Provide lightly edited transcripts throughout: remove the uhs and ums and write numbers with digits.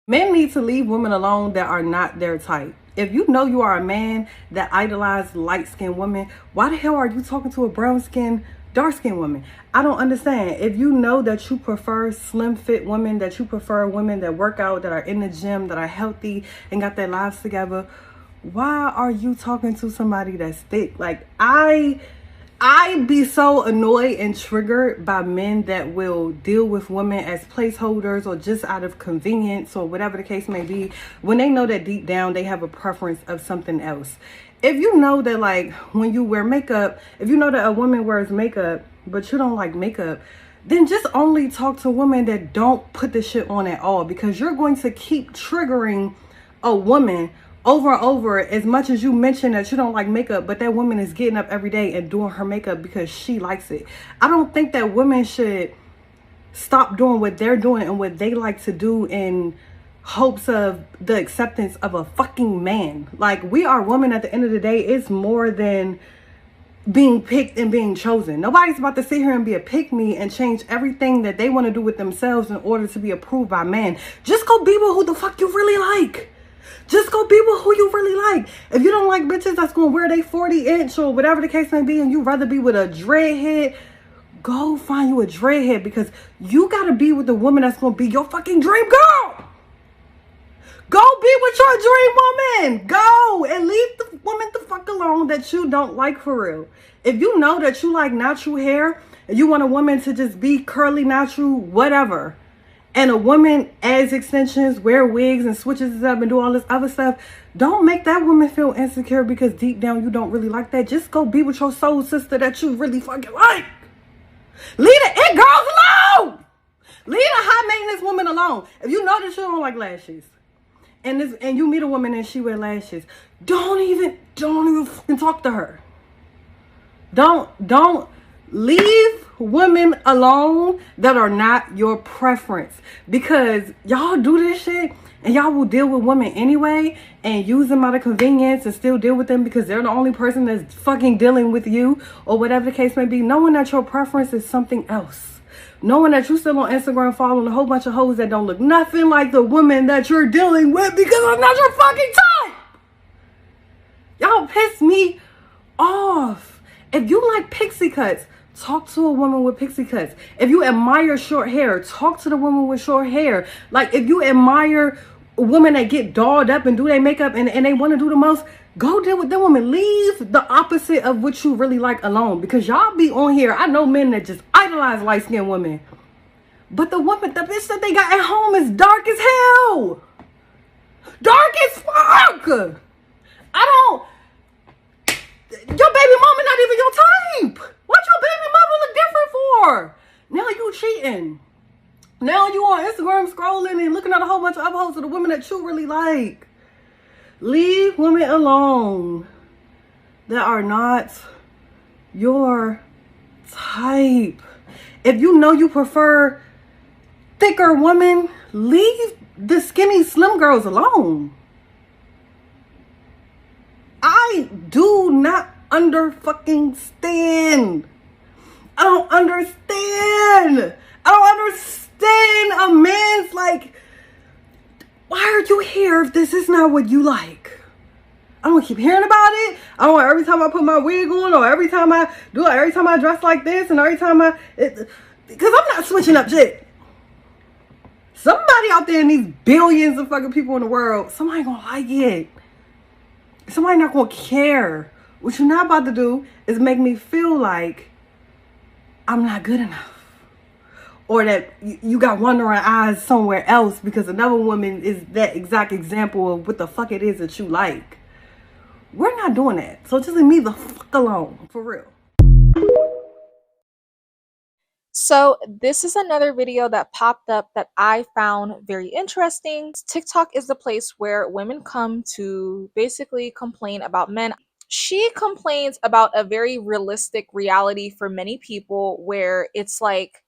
Men need to leave women alone that are not their type. If you know you are a man that idolizes light-skinned women, why the hell are you talking to a brown-skinned, dark-skinned woman? I don't understand. If you know that you prefer slim fit women, that you prefer women that work out, that are in the gym, that are healthy and got their lives together, why are you talking to somebody that's thick? Like, I be so annoyed and triggered by men that will deal with women as placeholders or just out of convenience or whatever the case may be, when they know that deep down they have a preference of something else. If you know that, like, when you wear makeup, if you know that a woman wears makeup but you don't like makeup, then just only talk to women that don't put the shit on at all, because you're going to keep triggering a woman over and over. As much as you mention that you don't like makeup, but that woman is getting up every day and doing her makeup because she likes it. I don't think that women should stop doing what they're doing and what they like to do in hopes of the acceptance of a fucking man. Like, we are women at the end of the day. It's more than being picked and being chosen. Nobody's about to sit here and be a pick-me and change everything that they want to do with themselves in order to be approved by men. Just go be with who the fuck you really like. Just go be with who you really like. If you don't like bitches that's going to wear they 40-inch or whatever the case may be, and you rather be with a dreadhead, go find you a dreadhead, because you got to be with the woman that's going to be your fucking dream girl. Go be with your dream woman. Go and leave the woman the fuck alone that you don't like for real. If you know that you like natural hair and you want a woman to just be curly, natural, whatever, and a woman adds extensions, wear wigs and switches it up and do all this other stuff, don't make that woman feel insecure because deep down you don't really like that. Just go be with your soul sister that you really fucking like. Leave the it girls alone. Leave the high maintenance woman alone. If you know that you don't like lashes, and you meet a woman and she wear lashes, don't even fucking talk to her. Don't leave women alone that are not your preference, because y'all do this shit and y'all will deal with women anyway and use them out of convenience and still deal with them because they're the only person that's fucking dealing with you or whatever the case may be, knowing that your preference is something else. Knowing that you still on Instagram following a whole bunch of hoes that don't look nothing like the woman that you're dealing with because I'm not your fucking type. Y'all piss me off. If you like pixie cuts, talk to a woman with pixie cuts. If you admire short hair, talk to the woman with short hair. Like, if you admire women that get dolled up and do their makeup and they want to do the most, go deal with them women. Leave the opposite of what you really like alone, because y'all be on here. I know men that just idolize light-skinned women, but the bitch that they got at home is dark as hell. Dark as fuck. Your baby mama not even your type. What your baby mama look different for? Now you cheating. Now you on Instagram scrolling and looking at a whole bunch of uploads of the women that you really like. Leave women alone that are not your type. If you know you prefer thicker women, leave the skinny slim girls alone. I do not stand. I don't understand. A man's like, why are you here if this is not what you like? I don't keep hearing about it. I don't want every time I put my wig on, or every time I do it, every time I dress like this, and every time because I'm not switching up shit. Somebody out there in these billions of fucking people in the world, somebody gonna like it. Somebody not gonna care. What you're not about to do is make me feel like I'm not good enough, or that you got wandering eyes somewhere else because another woman is that exact example of what the fuck it is that you like. We're not doing that. So just leave me the fuck alone, for real. So this is another video that popped up that I found very interesting. TikTok is the place where women come to basically complain about men. She complains about a very realistic reality for many people, where it's like,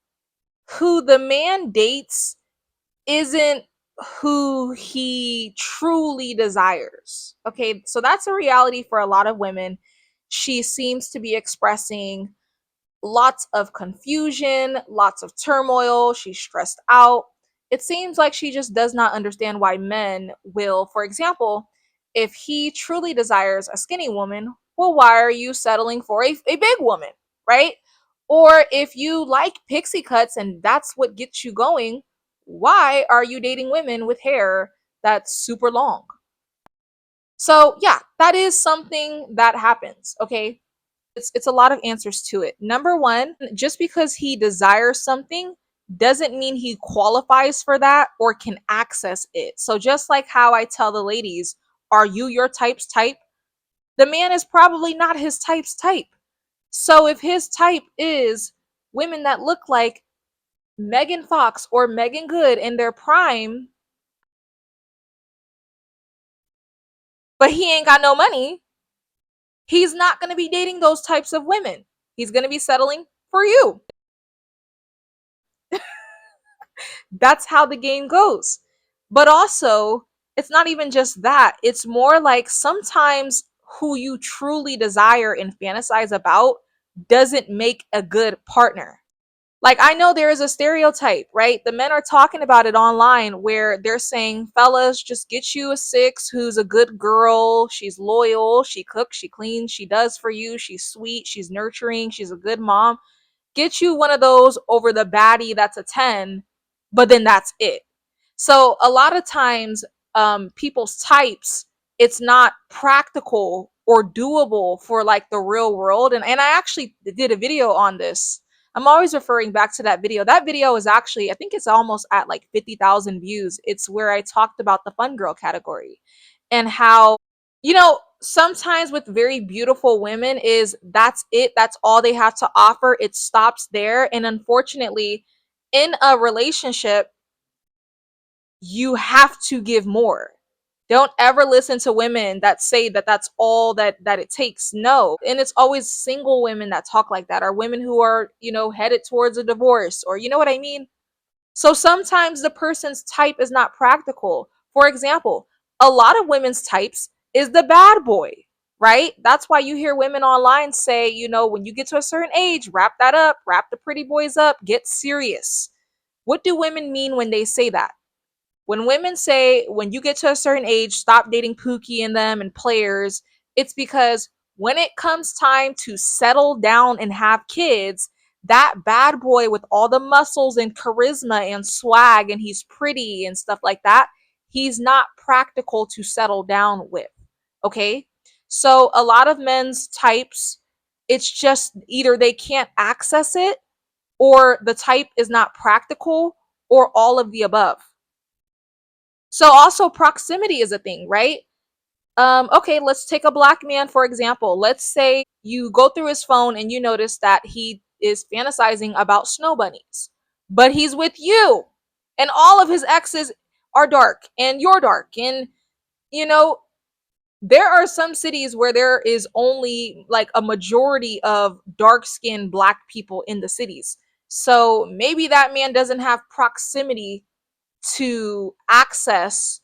who the man dates isn't who he truly desires. Okay, so that's a reality for a lot of women. She seems to be expressing lots of confusion, lots of turmoil. She's stressed out. It seems like she just does not understand why men will, for example, if he truly desires a skinny woman, well, why are you settling for a big woman, right? Or if you like pixie cuts and that's what gets you going, why are you dating women with hair that's super long? So, yeah, that is something that happens, okay? It's a lot of answers to it. Number one, just because he desires something doesn't mean he qualifies for that or can access it. So just like how I tell the ladies, are you your type's type? The man is probably not his type's type. So if his type is women that look like Megan Fox or Megan Good in their prime, but he ain't got no money, he's not going to be dating those types of women. He's going to be settling for you. That's how the game goes. But also, it's not even just that. It's more like sometimes who you truly desire and fantasize about doesn't make a good partner. Like, I know there is a stereotype, right? The men are talking about it online where they're saying, fellas, just get you a six who's a good girl. She's loyal. She cooks, she cleans, she does for you. She's sweet. She's nurturing. She's a good mom. Get you one of those over the baddie that's a 10, but then that's it. So a lot of times, people's types, it's not practical or doable for like the real world. And I actually did a video on this. I'm always referring back to that video. That video is actually, I think it's almost at like 50,000 views. It's where I talked about the fun girl category and how, sometimes with very beautiful women is that's it, that's all they have to offer, it stops there. And unfortunately, in a relationship, you have to give more. Don't ever listen to women that say that that's all that it takes. No. And it's always single women that talk like that, or women who are, headed towards a divorce, or you know what I mean. So sometimes the person's type is not practical. For example, a lot of women's types is the bad boy, right? That's why you hear women online say, when you get to a certain age, wrap that up, wrap the pretty boys up, get serious. What do women mean when they say that? When women say, when you get to a certain age, stop dating Pookie and them and players, it's because when it comes time to settle down and have kids, that bad boy with all the muscles and charisma and swag, and he's pretty and stuff like that, he's not practical to settle down with. Okay? So a lot of men's types, it's just either they can't access it, or the type is not practical, or all of the above. So also proximity is a thing, right? Okay, let's take a black man for example. Let's say you go through his phone and you notice that he is fantasizing about snow bunnies, but he's with you, and all of his exes are dark, and you're dark, and you know there are some cities where there is only like a majority of dark-skinned black people in the cities. So maybe that man doesn't have proximity to access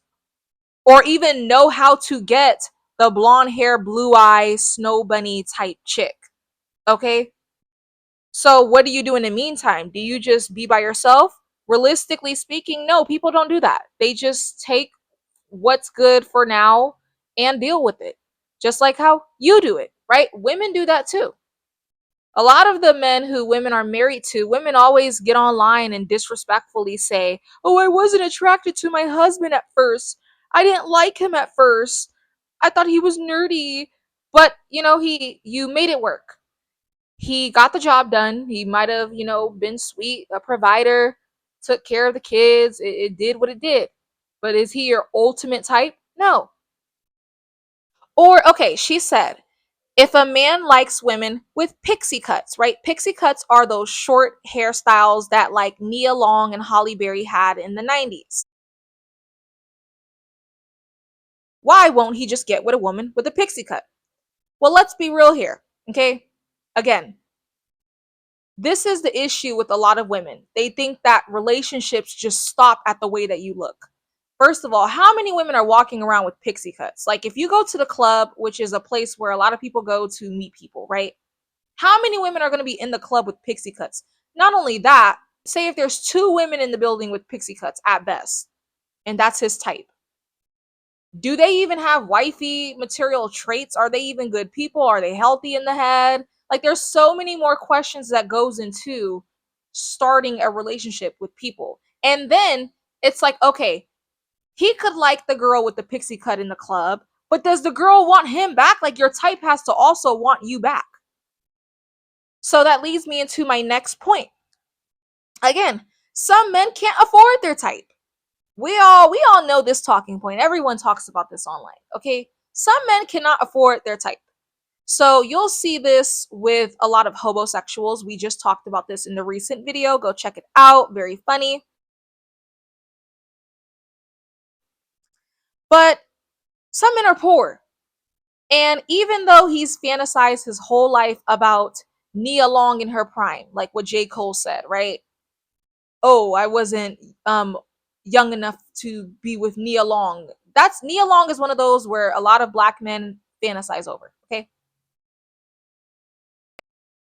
or even know how to get the blonde hair, blue eyes, snow bunny type chick. Okay? So what do you do in the meantime? Do you just be by yourself? Realistically speaking, no, people don't do that. They just take what's good for now and deal with it. Just like how you do it, right? Women do that too. A lot of the men who women are married to, women always get online and disrespectfully say, "Oh, I wasn't attracted to my husband at first. I didn't like him at first. I thought he was nerdy." But, you made it work. He got the job done. He might have, been sweet, a provider, took care of the kids. It did what it did. But is he your ultimate type? No. Or, okay, she said, if a man likes women with pixie cuts, right? Pixie cuts are those short hairstyles that like Nia Long and Holly Berry had in the 90s. Why won't he just get with a woman with a pixie cut? Well, let's be real here, okay? Again, this is the issue with a lot of women. They think that relationships just stop at the way that you look. First of all, how many women are walking around with pixie cuts? Like if you go to the club, which is a place where a lot of people go to meet people, right? How many women are going to be in the club with pixie cuts? Not only that, Say if there's 2 women in the building with pixie cuts at best, and that's his type. Do they even have wifey material traits? Are they even good people? Are they healthy in the head? Like there's so many more questions that goes into starting a relationship with people. And then it's like, okay, he could like the girl with the pixie cut in the club, but does the girl want him back? Like your type has to also want you back. So that leads me into my next point. Again, some men can't afford their type. We all know this talking point. Everyone talks about this online. Okay? Some men cannot afford their type. So you'll see this with a lot of homosexuals. We just talked about this in the recent video. Go check it out. Very funny. But some men are poor. And even though he's fantasized his whole life about Nia Long in her prime, like what J. Cole said, right? Oh, I wasn't young enough to be with Nia Long. That's Nia Long is one of those where a lot of black men fantasize over. Okay.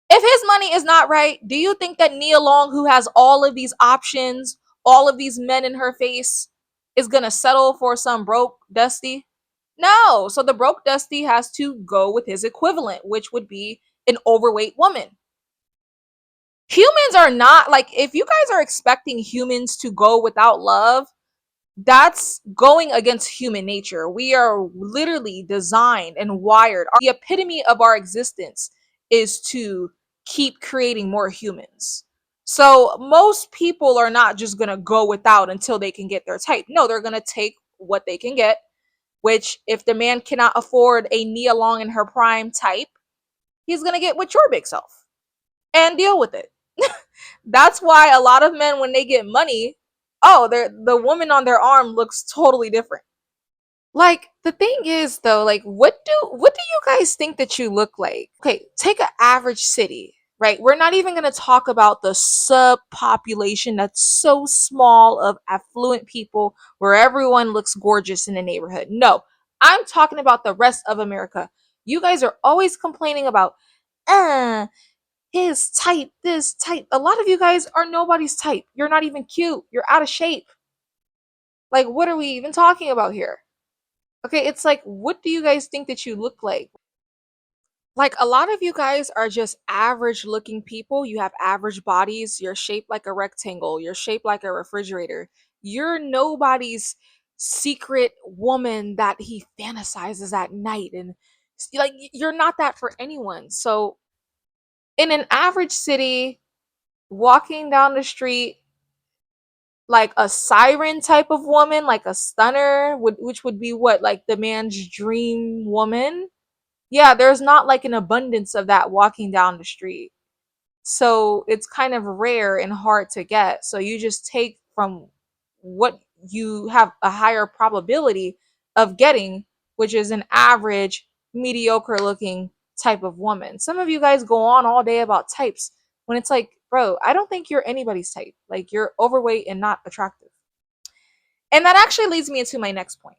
If his money is not right, do you think that Nia Long, who has all of these options, all of these men in her face, is gonna settle for some broke Dusty? No. So the broke Dusty has to go with his equivalent, which would be an overweight woman. Humans are not like, if you guys are expecting humans to go without love, that's going against human nature. We are literally designed and wired. The epitome of our existence is to keep creating more humans. So most people are not just going to go without until they can get their type. No, they're going to take what they can get, which if the man cannot afford a Nia Long in her prime type, he's going to get with your big self and deal with it. That's why a lot of men, when they get money, oh, the woman on their arm looks totally different. Like the thing is though, like what do you guys think that you look like? Okay, take an average city, right? We're not even gonna talk about the subpopulation that's so small of affluent people where everyone looks gorgeous in the neighborhood. No, I'm talking about the rest of America. You guys are always complaining about, uh, his type, this type. A lot of you guys are nobody's type. You're not even cute. You're out of shape. Like, what are we even talking about here? Okay, it's like, what do you guys think that you look like? Like, a lot of you guys are just average looking people. You have average bodies. You're shaped like a rectangle. You're shaped like a refrigerator. You're nobody's secret woman that he fantasizes at night. And like, you're not that for anyone. So, in an average city, walking down the street, like a siren type of woman, like a stunner, which would be what, like the man's dream woman. Yeah, there's not like an abundance of that walking down the street. So it's kind of rare and hard to get. So you just take from what you have a higher probability of getting, which is an average, mediocre looking type of woman. Some of you guys go on all day about types when it's like, bro, I don't think you're anybody's type. Like you're overweight and not attractive. And that actually leads me into my next point.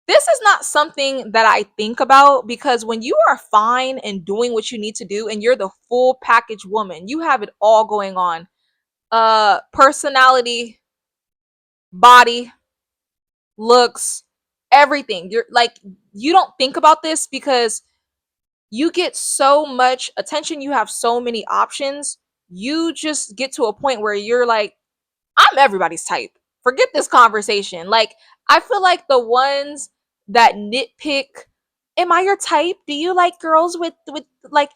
This is not something that I think about because when you are fine and doing what you need to do and you're the full package woman, you have it all going on. Personality, body, looks, everything. You're like, you don't think about this because you get so much attention, you have so many options. You just get to a point where you're like, I'm everybody's type. Forget this conversation. Like, I feel like the ones that nitpick, am I your type? Do you like girls with like,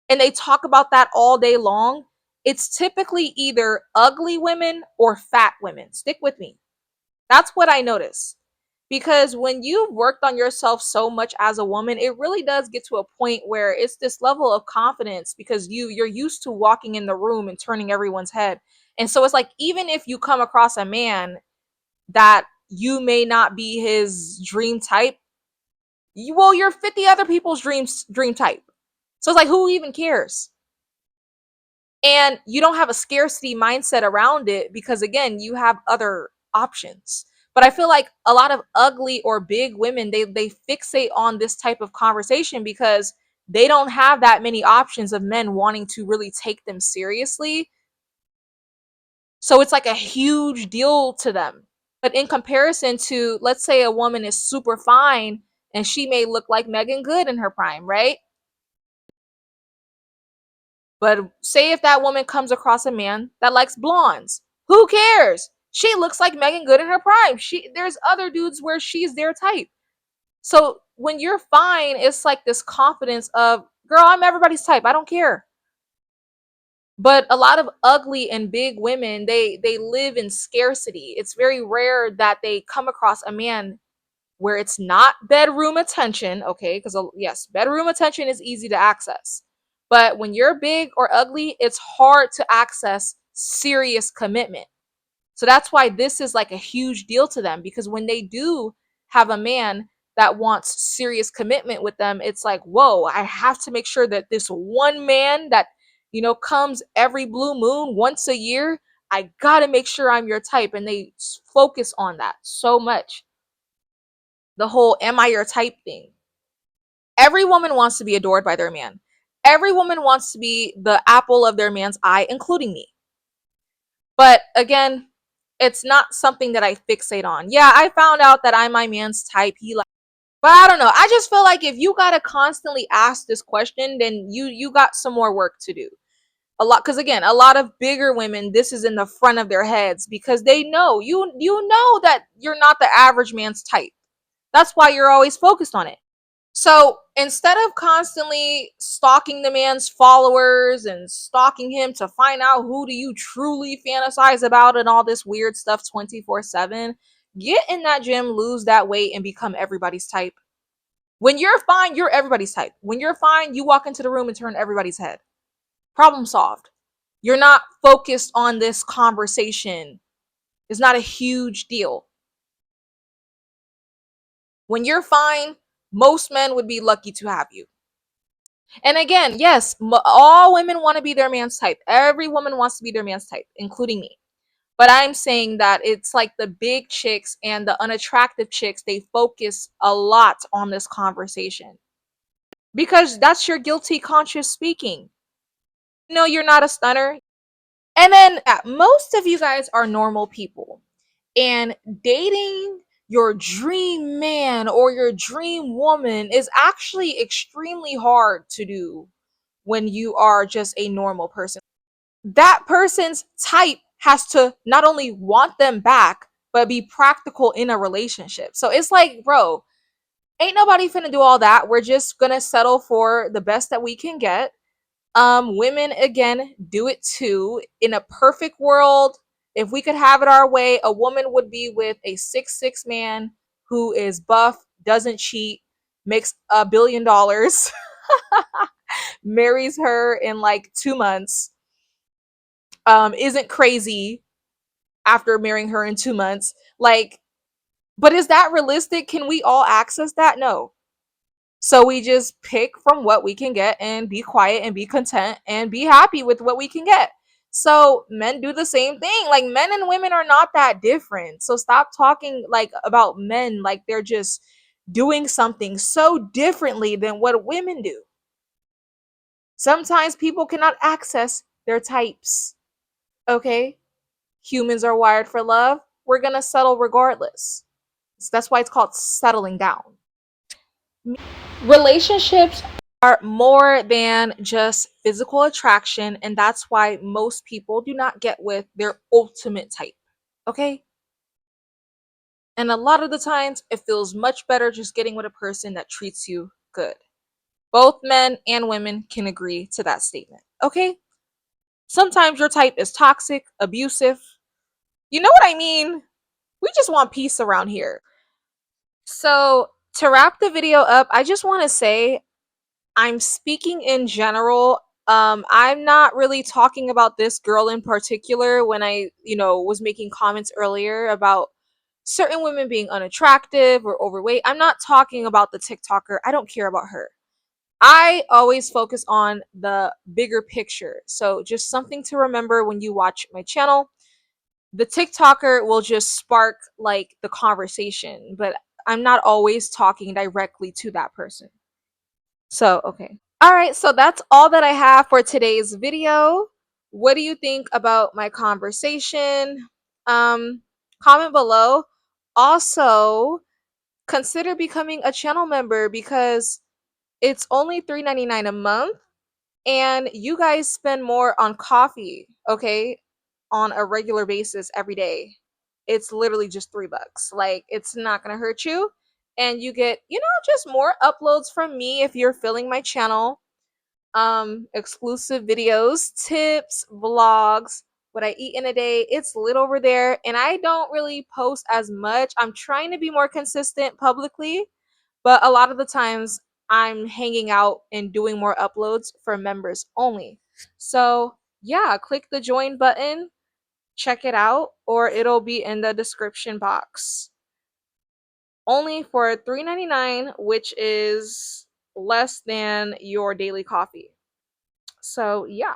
and they talk about that all day long. It's typically either ugly women or fat women. Stick with me. That's what I notice. Because when you've worked on yourself so much as a woman, it really does get to a point where it's this level of confidence because you're used to walking in the room and turning everyone's head. And so it's like even if you come across a man that you may not be his dream type, you're 50 other people's dream type. So it's like who even cares? And you don't have a scarcity mindset around it because again you have other options. But I feel like a lot of ugly or big women, they fixate on this type of conversation because they don't have that many options of men wanting to really take them seriously. So it's like a huge deal to them. But in comparison to, let's say a woman is super fine and she may look like Megan Good in her prime, right? But say if that woman comes across a man that likes blondes, who cares? She looks like Megan Good in her prime. There's other dudes where she's their type. So when you're fine, it's like this confidence of, girl, I'm everybody's type. I don't care. But a lot of ugly and big women, they live in scarcity. It's very rare that they come across a man where it's not bedroom attention, okay? Because yes, bedroom attention is easy to access. But when you're big or ugly, it's hard to access serious commitment. So that's why this is like a huge deal to them, because when they do have a man that wants serious commitment with them, it's like, whoa, I have to make sure that this one man that, comes every blue moon once a year, I got to make sure I'm your type. And they focus on that so much. The whole am I your type thing. Every woman wants to be adored by their man. Every woman wants to be the apple of their man's eye, including me. But again, it's not something that I fixate on. Yeah, I found out that I'm my man's type. But I don't know. I just feel like if you gotta constantly ask this question, then you got some more work to do. A lot, because again, a lot of bigger women, this is in the front of their heads because they know you know that you're not the average man's type. That's why you're always focused on it. So instead of constantly stalking the man's followers and stalking him to find out who do you truly fantasize about and all this weird stuff 24/7, get in that gym, lose that weight, and become everybody's type. When you're fine, you're everybody's type. When you're fine, you walk into the room and turn everybody's head. Problem solved. You're not focused on this conversation. It's not a huge deal. When you're fine, most men would be lucky to have you. And again, yes, all women want to be their man's type. Every woman wants to be their man's type, including me. But I'm saying that it's like the big chicks and the unattractive chicks, they focus a lot on this conversation because that's your guilty conscience speaking. No, you're not a stunner. And then most of you guys are normal people, and dating your dream man or your dream woman is actually extremely hard to do when you are just a normal person. That person's type has to not only want them back, but be practical in a relationship. So it's like, bro, ain't nobody finna do all that. We're just gonna settle for the best that we can get. Women again do it too. In a perfect world, if we could have it our way, a woman would be with a 6'6" man who is buff, doesn't cheat, makes $1 billion, marries her in like 2 months, isn't crazy after marrying her in 2 months. Like, but is that realistic? Can we all access that? No. So we just pick from what we can get and be quiet and be content and be happy with what we can get. So men do the same thing. Like, men and women are not that different. So stop talking like about men like they're just doing something so differently than what women do. Sometimes people cannot access their types. Okay? Humans are wired for love. We're going to settle regardless. So that's why it's called settling down. Relationships are more than just physical attraction, and that's why most people do not get with their ultimate type. Okay? And a lot of the times, it feels much better just getting with a person that treats you good. Both men and women can agree to that statement. Okay? Sometimes your type is toxic, abusive. You know what I mean? We just want peace around here. So, to wrap the video up, I just want to say I'm speaking in general. I'm not really talking about this girl in particular when I, was making comments earlier about certain women being unattractive or overweight. I'm not talking about the TikToker. I don't care about her. I always focus on the bigger picture. So, just something to remember when you watch my channel. The TikToker will just spark like the conversation, but I'm not always talking directly to that person. So, okay. All right, so that's all that I have for today's video. What do you think about my conversation? Um, Comment below. Also, consider becoming a channel member because it's only $3.99 a month and you guys spend more on coffee, okay? On a regular basis every day. It's literally just $3. Like it's not going to hurt you and you get, just more uploads from me if you're filling my channel, exclusive videos, tips, vlogs, what I eat in a day. It's lit over there and I don't really post as much. I'm trying to be more consistent publicly, but a lot of the times I'm hanging out and doing more uploads for members only. So, yeah, click the join button, check it out, or it'll be in the description box. Only for $3.99, which is less than your daily coffee. So, yeah.